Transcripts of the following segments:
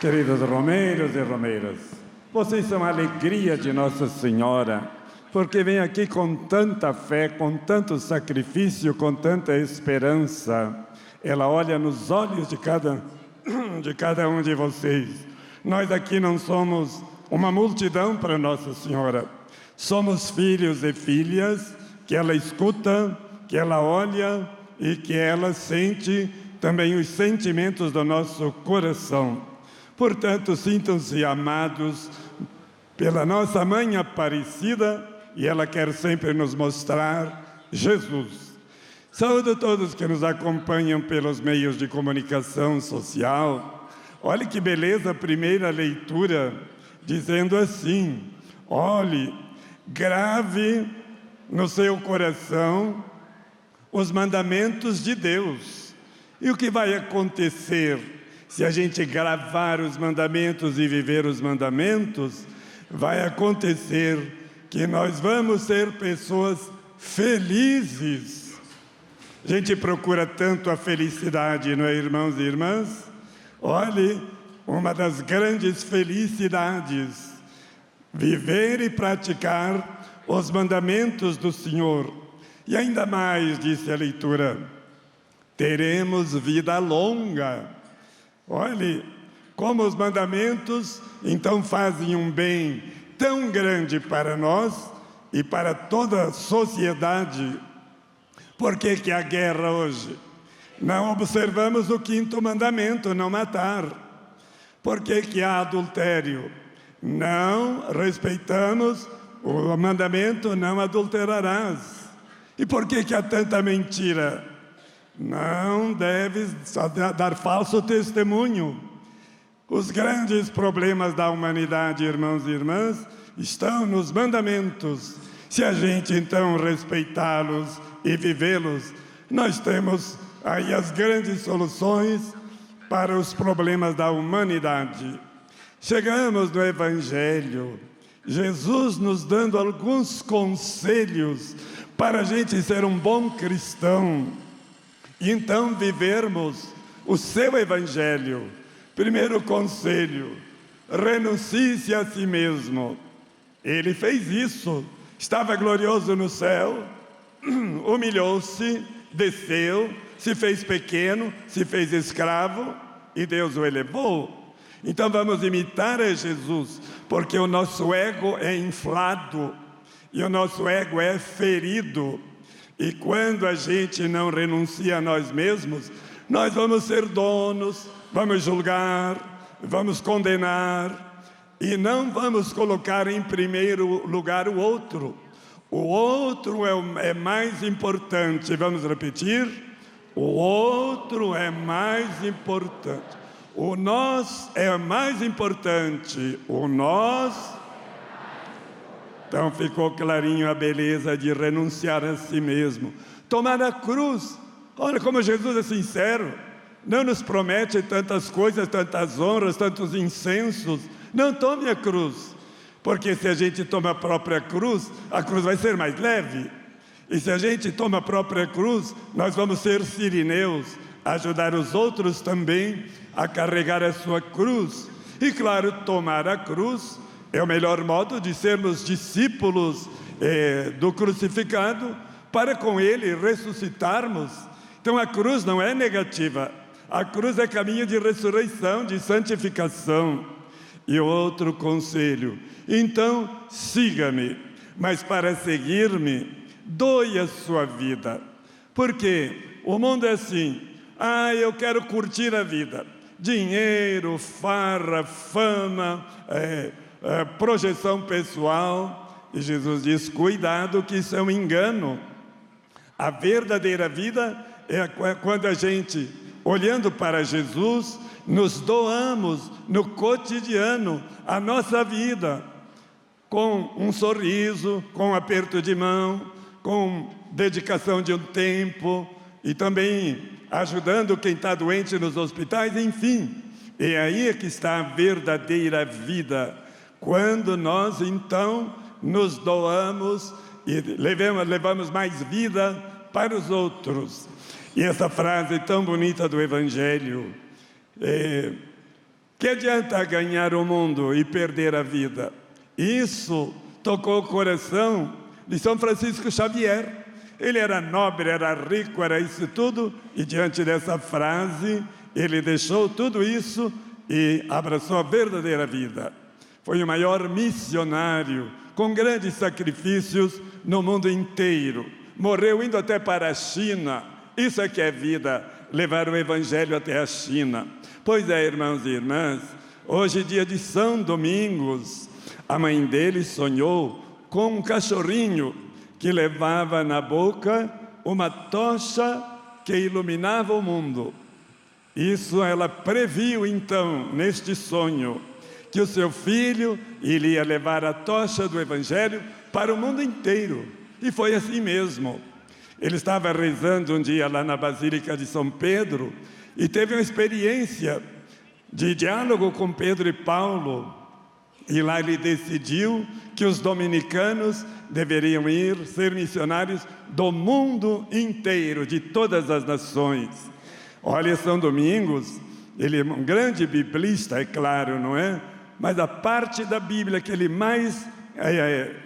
Queridos romeiros e romeiras, vocês são a alegria de Nossa Senhora, porque vêm aqui com tanta fé, com tanto sacrifício, com tanta esperança. Ela olha nos olhos de cada um de vocês. Nós aqui não somos uma multidão para Nossa Senhora. Somos filhos e filhas que ela escuta, que ela olha e que ela sente também os sentimentos do nosso coração. Portanto, sintam-se amados pela nossa Mãe Aparecida, e ela quer sempre nos mostrar Jesus. Saúdo todos que nos acompanham pelos meios de comunicação social. Olhe que beleza a primeira leitura, dizendo assim: olhe, grave no seu coração os mandamentos de Deus. E o que vai acontecer se a gente gravar os mandamentos e viver os mandamentos? Vai acontecer que nós vamos ser pessoas felizes. A gente procura tanto a felicidade, não é, irmãos e irmãs? Olhe, uma das grandes felicidades, viver e praticar os mandamentos do Senhor. E ainda mais, disse a leitura, teremos vida longa. Olhe, como os mandamentos então fazem um bem tão grande para nós e para toda a sociedade. Por que há guerra hoje? Não observamos o 5º mandamento, não matar. Por que há adultério? Não respeitamos o mandamento, não adulterarás. E por que há tanta mentira? Não deves dar falso testemunho. Os grandes problemas da humanidade, irmãos e irmãs, estão nos mandamentos. Se a gente então respeitá-los e vivê-los, nós temos aí as grandes soluções para os problemas da humanidade. Chegamos no Evangelho, Jesus nos dando alguns conselhos para a gente ser um bom cristão e então vivermos o seu Evangelho. Primeiro conselho, renuncie-se a si mesmo. Ele fez isso, estava glorioso no céu, humilhou-se, desceu, se fez pequeno, se fez escravo e Deus o elevou. Então vamos imitar a Jesus, porque o nosso ego é inflado e o nosso ego é ferido. E quando a gente não renuncia a nós mesmos, nós vamos ser donos, vamos julgar, vamos condenar e não vamos colocar em primeiro lugar o outro. O outro é mais importante. Vamos repetir? O outro é mais importante. O nós é mais importante. O nós. Então ficou clarinho a beleza de renunciar a si mesmo. Tomar a cruz. Olha como Jesus é sincero. Não nos promete tantas coisas, tantas honras, tantos incensos. Não tome a cruz. Porque se a gente toma a própria cruz, a cruz vai ser mais leve. E se a gente toma a própria cruz, nós vamos ser sirineus, ajudar os outros também a carregar a sua cruz. E claro, tomar a cruz é o melhor modo de sermos discípulos do crucificado, para com ele ressuscitarmos. Então a cruz não é negativa, a cruz é caminho de ressurreição, de santificação. E outro conselho, então siga-me, mas para seguir-me, doe a sua vida. Porque o mundo é assim, eu quero curtir a vida, dinheiro, farra, fama, projeção pessoal. E Jesus diz, cuidado que isso é um engano. A verdadeira vida é quando a gente, olhando para Jesus, nos doamos no cotidiano a nossa vida, com um sorriso, com um aperto de mão, com dedicação de um tempo, e também ajudando quem está doente nos hospitais, enfim. E aí é que está a verdadeira vida, quando nós então nos doamos e levamos mais vida para os outros. E essa frase tão bonita do Evangelho, Que adianta ganhar o mundo e perder a vida? Isso tocou o coração de São Francisco Xavier. Ele era nobre, era rico, era isso tudo, e diante dessa frase, ele deixou tudo isso e abraçou a verdadeira vida. Foi o maior missionário, com grandes sacrifícios no mundo inteiro. Morreu indo até para a China. Isso é que é vida, levar o Evangelho até a China. Pois é, irmãos e irmãs, hoje, dia de São Domingos, a mãe dele sonhou com um cachorrinho que levava na boca uma tocha que iluminava o mundo. Isso ela previu então, neste sonho, que o seu filho iria levar a tocha do Evangelho para o mundo inteiro. E foi assim mesmo. Ele estava rezando um dia lá na Basílica de São Pedro e teve uma experiência de diálogo com Pedro e Paulo. E lá ele decidiu que os dominicanos deveriam ir ser missionários do mundo inteiro, de todas as nações. Olha, São Domingos, ele é um grande biblista, é claro, não é? Mas a parte da Bíblia que ele mais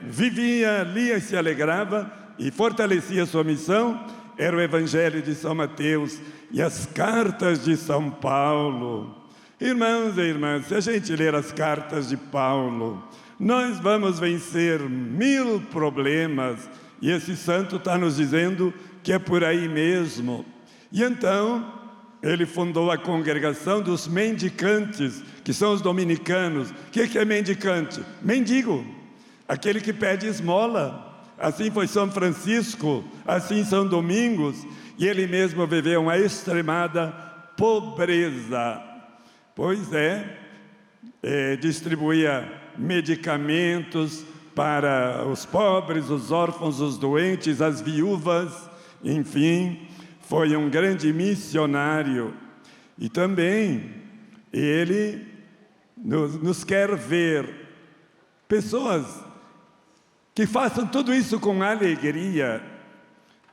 vivia, lia e se alegrava e fortalecia a sua missão era o Evangelho de São Mateus e as cartas de São Paulo. Irmãos e irmãs, se a gente ler as cartas de Paulo, nós vamos vencer 1000 problemas, e esse santo está nos dizendo que é por aí mesmo. E então, ele fundou a congregação dos mendicantes, que são os dominicanos. O que é mendicante? Mendigo, aquele que pede esmola. Assim foi São Francisco, assim São Domingos, e ele mesmo viveu uma extremada pobreza. Pois distribuía medicamentos para os pobres, os órfãos, os doentes, as viúvas, enfim, foi um grande missionário. E também ele nos quer ver pessoas que façam tudo isso com alegria.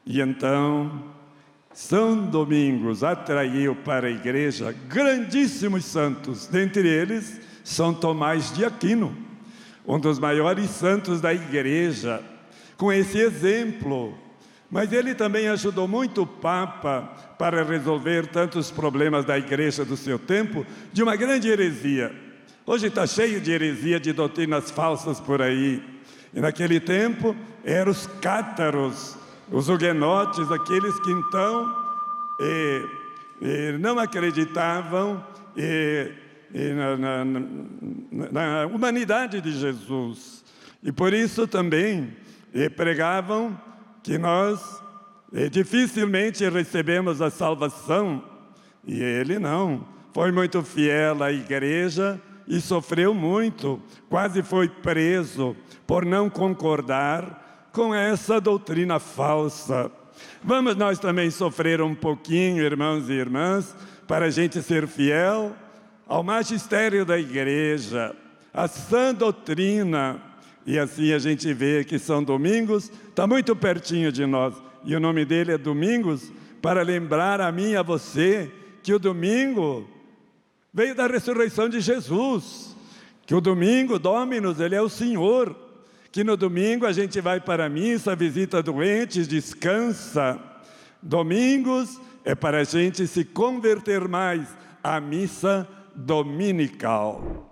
E então, São Domingos atraiu para a igreja grandíssimos santos, dentre eles São Tomás de Aquino, um dos maiores santos da igreja, com esse exemplo. Mas ele também ajudou muito o Papa para resolver tantos problemas da igreja do seu tempo, de uma grande heresia. Hoje está cheio de heresia, de doutrinas falsas por aí. E naquele tempo eram os cátaros, os huguenotes, aqueles que então não acreditavam na humanidade de Jesus. E por isso também pregavam que nós dificilmente recebemos a salvação. E ele não, foi muito fiel à igreja e sofreu muito, quase foi preso por não concordar com essa doutrina falsa. Vamos nós também sofrer um pouquinho, irmãos e irmãs, para a gente ser fiel ao magistério da igreja, à sã doutrina. E assim a gente vê que São Domingos está muito pertinho de nós. E o nome dele é Domingos, para lembrar a mim e a você que o domingo veio da ressurreição de Jesus, que o domingo, Dominus, ele é o Senhor, que no domingo a gente vai para a missa, visita doentes, descansa. Domingos é para a gente se converter mais à missa dominical.